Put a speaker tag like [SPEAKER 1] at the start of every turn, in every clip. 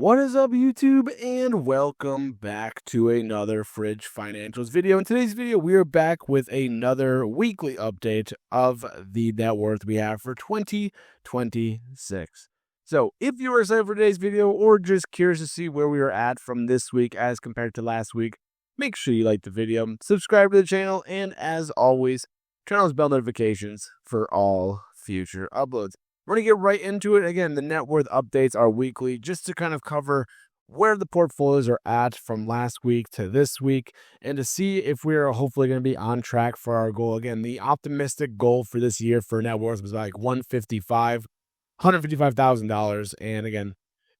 [SPEAKER 1] What is up, YouTube, and welcome back to another Fridge Financials video. In today's video, we are back with another weekly update of the net worth we have for 2026. So if you are excited for today's video or just curious to see where we are at from this week as compared to last week, make sure you like the video, subscribe to the channel, and as always, turn on those bell notifications for all future uploads. We're going to get right into it. Again, the net worth updates are weekly just to kind of cover where the portfolios are at from last week to this week and to see if we're hopefully going to be on track for our goal. Again, the optimistic goal for this year for net worth was like $155,000. And again,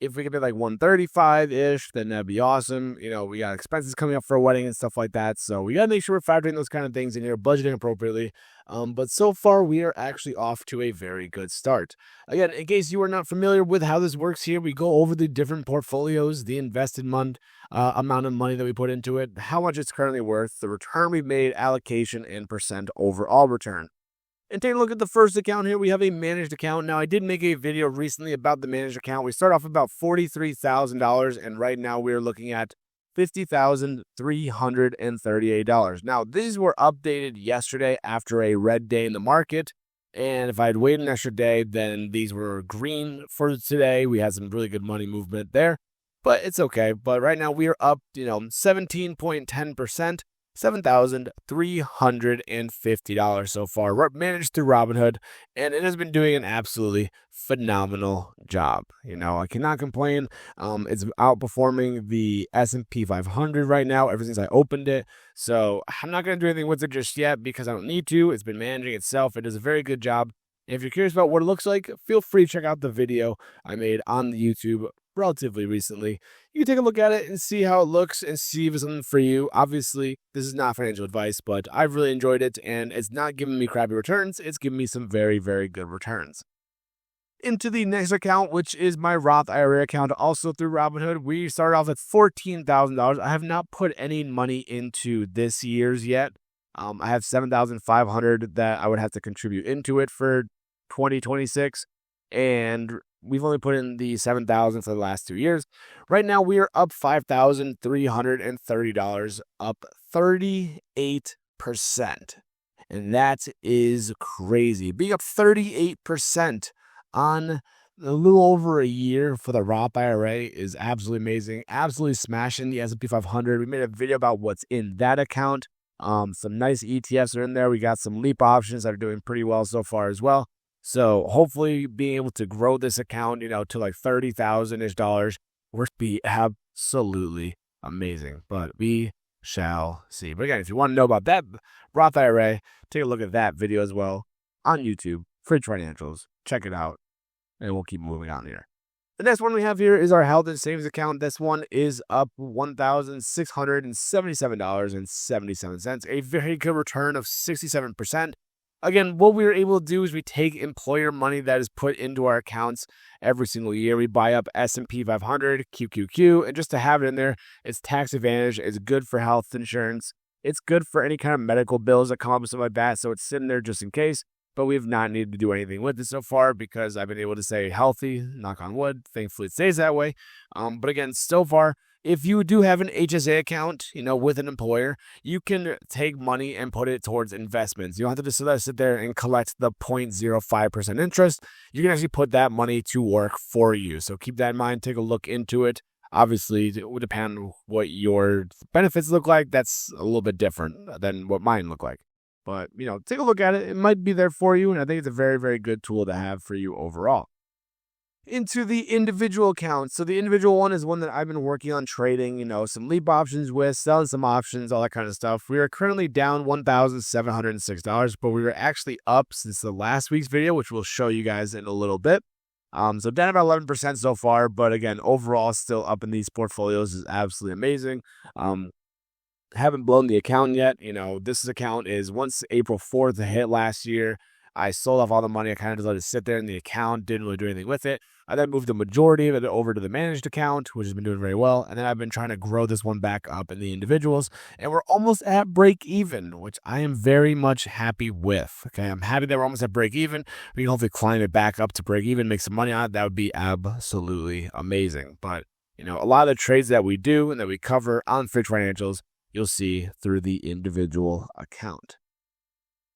[SPEAKER 1] if we could be like 135-ish, then that'd be awesome. You know, we got expenses coming up for a wedding and stuff like that. So we got to make sure we're factoring those kind of things in here, budgeting appropriately. But so far, we are actually off to a very good start. Again, in case you are not familiar with how this works here, we go over the different portfolios, the invested amount of money that we put into it, how much it's currently worth, the return we've made, allocation, and percent overall return. And take a look at the first account here. We have a managed account. Now, I did make a video recently about the managed account. We start off about $43,000, and right now we are looking at $50,338. Now, these were updated yesterday after a red day in the market. And if I had waited an extra day, then these were green for today. We had some really good money movement there, but it's okay. But right now we are up, 17.10%. $7,350 so far. We're managed through Robinhood, and it has been doing an absolutely phenomenal job. I cannot complain. It's outperforming the S&P 500 right now ever since I opened it. So I'm not going to do anything with it just yet because I don't need to. It's been managing itself. It does a very good job. If you're curious about what it looks like, feel free to check out the video I made on the YouTube relatively recently. You can take a look at it and see how it looks and see if it's something for you. Obviously, this is not financial advice, but I've really enjoyed it, and it's not giving me crappy returns. It's giving me some very, very good returns. Into the next account, which is my Roth IRA account, also through Robinhood. We started off at $14,000. I have not put any money into this year's yet. I have $7,500 that I would have to contribute into it for 2026, and we've only put in the $7,000 for the last 2 years. Right now, we are up $5,330, up 38%. And that is crazy. Being up 38% on a little over a year for the Roth IRA is absolutely amazing. Absolutely smashing the S&P 500. We made a video about what's in that account. Some nice ETFs are in there. We got some Leap options that are doing pretty well so far as well. So hopefully being able to grow this account, to like $30,000-ish would be absolutely amazing. But we shall see. But again, if you want to know about that Roth IRA, take a look at that video as well on YouTube, Fridge Financials. Check it out, and we'll keep moving on here. The next one we have here is our health and savings account. This one is up $1,677.77, a very good return of 67%. Again, what we were able to do is we take employer money that is put into our accounts every single year. We buy up S&P 500, QQQ, and just to have it in there, it's tax advantage. It's good for health insurance. It's good for any kind of medical bills that come up and stuff like that. So it's sitting there just in case. But we've not needed to do anything with it so far because I've been able to stay healthy, knock on wood. Thankfully, it stays that way. But again, so far, if you do have an HSA account, with an employer, you can take money and put it towards investments. You don't have to just sit there and collect the 0.05% interest. You can actually put that money to work for you. So keep that in mind. Take a look into it. Obviously, it would depend on what your benefits look like. That's a little bit different than what mine look like. But, take a look at it. It might be there for you, and I think it's a very, very good tool to have for you overall. Into the individual accounts. So the individual one is one that I've been working on trading, some Leap options with, selling some options, all that kind of stuff. We are currently down $1,706, but we were actually up since the last week's video, which we'll show you guys in a little bit. So down about 11% so far, but again, overall still up in these portfolios is absolutely amazing. Haven't blown the account yet. This account is once April 4th hit last year. I sold off all the money. I kind of just let it sit there in the account, didn't really do anything with it. I then moved the majority of it over to the managed account, which has been doing very well. And then I've been trying to grow this one back up in the individuals. And we're almost at break even, which I am very much happy with. Okay, I'm happy that we're almost at break even. We can hopefully climb it back up to break even, make some money on it. That would be absolutely amazing. But a lot of the trades that we do and that we cover on Fridge Financials, you'll see through the individual account.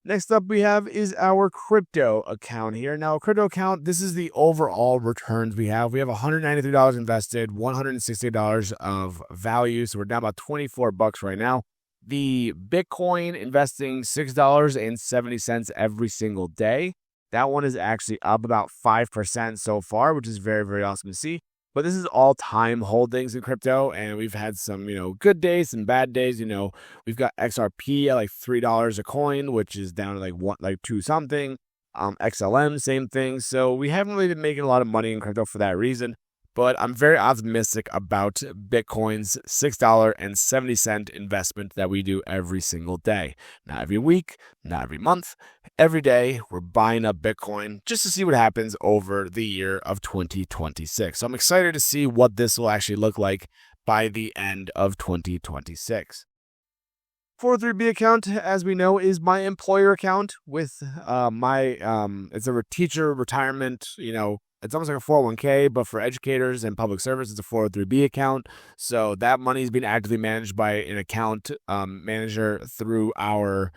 [SPEAKER 1] Next up we have is our crypto account here. Now, a crypto account, this is the overall returns we have. We have $193 invested, $160 of value. So we're down about $24 right now. The Bitcoin investing $6.70 every single day. That one is actually up about 5% so far, which is very, very awesome to see. But this is all-time holdings in crypto, and we've had some, good days and bad days. We've got XRP at like $3 a coin, which is down to like 2 something. XLM, same thing. So we haven't really been making a lot of money in crypto for that reason. But I'm very optimistic about Bitcoin's $6.70 investment that we do every single day. Not every week, not every month. Every day, we're buying up Bitcoin just to see what happens over the year of 2026. So I'm excited to see what this will actually look like by the end of 2026. 403B account, as we know, is my employer account with it's a teacher retirement, it's almost like a 401k, but for educators and public service, it's a 403B account. So that money is being actively managed by an account manager through our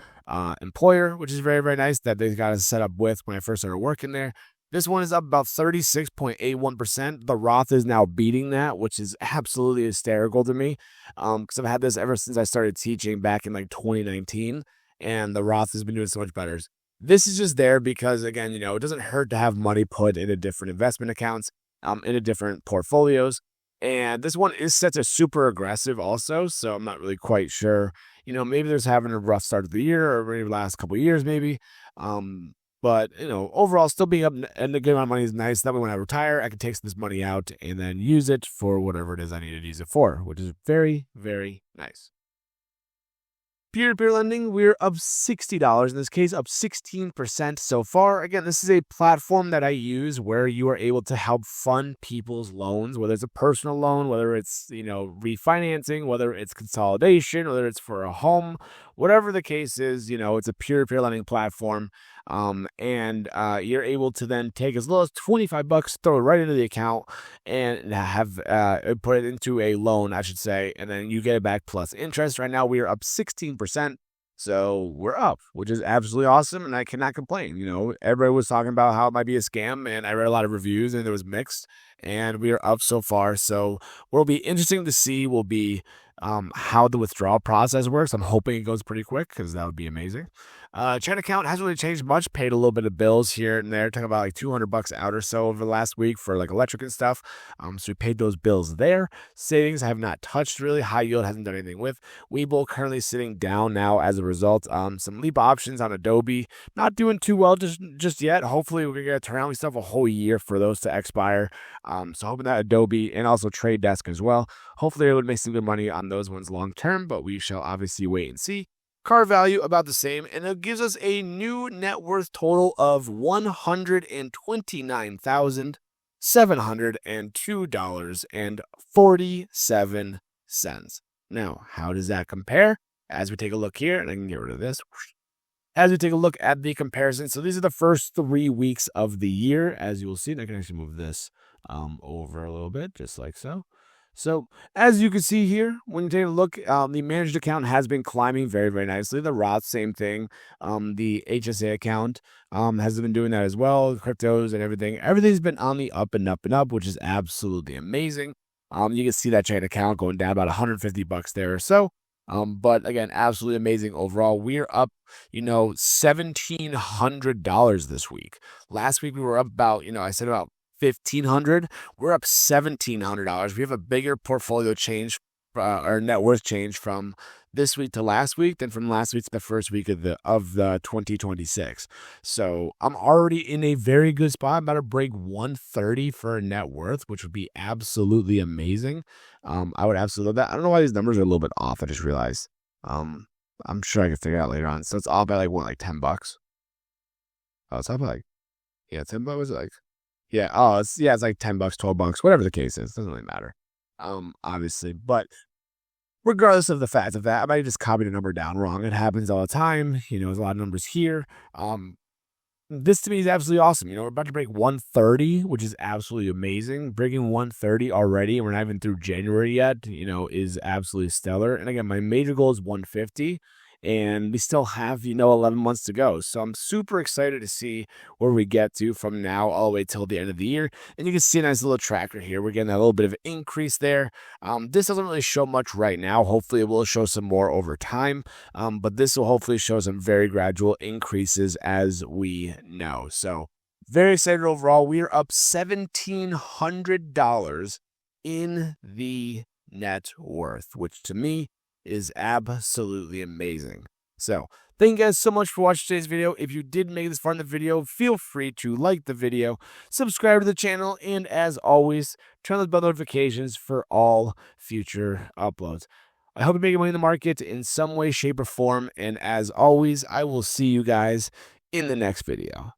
[SPEAKER 1] employer, which is very, very nice that they got us set up with when I first started working there. This one is up about 36.81%. The Roth is now beating that, which is absolutely hysterical to me because I've had this ever since I started teaching back in like 2019, and the Roth has been doing so much better. This is just there because, again, it doesn't hurt to have money put into different investment accounts, into different portfolios. And this one is set to super aggressive also, so I'm not really quite sure. Maybe there's having a rough start of the year or maybe the last couple of years maybe. But, overall, still being up and a good amount of money is nice. That way when I retire, I can take this money out and then use it for whatever it is I need to use it for, which is very, very nice. Peer-to-peer lending, we're up $60. In this case, up 16% so far. Again, this is a platform that I use where you are able to help fund people's loans, whether it's a personal loan, whether it's, refinancing, whether it's consolidation, whether it's for a home, whatever the case is, it's a peer-to-peer lending platform. And you're able to then take as little as $25, throw it right into the account, and have put it into a loan, I should say, and then you get it back plus interest. Right now, we are up 16%, so we're up, which is absolutely awesome, and I cannot complain. Everybody was talking about how it might be a scam, and I read a lot of reviews, and it was mixed, and we are up so far. So what will be interesting to see will be how the withdrawal process works. I'm hoping it goes pretty quick because that would be amazing. Checking account hasn't really changed much. Paid a little bit of bills here and there. Talking about like $200 out or so over the last week for like electric and stuff. So we paid those bills there. Savings I have not touched really. High yield hasn't done anything with. Webull currently sitting down now as a result. Some Leap options on Adobe. Not doing too well just yet. Hopefully we're going to get a turnaround. We still have a whole year for those to expire. So hoping that Adobe and also Trade Desk as well. Hopefully it would make some good money on those ones long term, but we shall obviously wait and see. Car value about the same, and it gives us a new net worth total of $129,702.47. Now, how does that compare? As we take a look here, and I can get rid of this. As we take a look at the comparison, so these are the first 3 weeks of the year, as you will see. And I can actually move this over a little bit, just like so. So as you can see here, when you take a look, the managed account has been climbing very, very nicely. The Roth, same thing. The HSA account has been doing that as well. Cryptos and everything. Everything's been on the up and up and up, which is absolutely amazing. You can see that checking account going down about $150 there or so. But again, absolutely amazing overall. We're up, $1,700 this week. Last week we were up about, I said about $1,500. We're up $1,700. We have a bigger portfolio change, or net worth change from this week to last week than from last week to the first week of the 2026. So I'm already in a very good spot. I'm about to break 130 for a net worth, which would be absolutely amazing. I would absolutely love that. I don't know why these numbers are a little bit off. I just realized. I'm sure I can figure it out later on. So it's all about like $10. Oh, it's all about $10. Was it like? Yeah. Oh, it's like $10, $12, whatever the case is. Doesn't really matter. Obviously, but regardless of the fact of that, I might just copy the number down wrong. It happens all the time. There's a lot of numbers here. This to me is absolutely awesome. We're about to break 130, which is absolutely amazing. Breaking 130 already, and we're not even through January yet, is absolutely stellar. And again, my major goal is 150, and we still have, 11 months to go. So I'm super excited to see where we get to from now all the way till the end of the year. And you can see a nice little tracker here. We're getting a little bit of an increase there. This doesn't really show much right now. Hopefully, it will show some more over time. But this will hopefully show some very gradual increases as we know. So very excited overall. We are up $1,700 in the net worth, which to me is absolutely amazing. So thank you guys so much for watching today's video. If you did make this far in the video, feel free to like the video, subscribe to the channel, and as always, turn on those bell notifications for all future uploads. I hope you're making money in the market in some way, shape, or form. And as always, I will see you guys in the next video.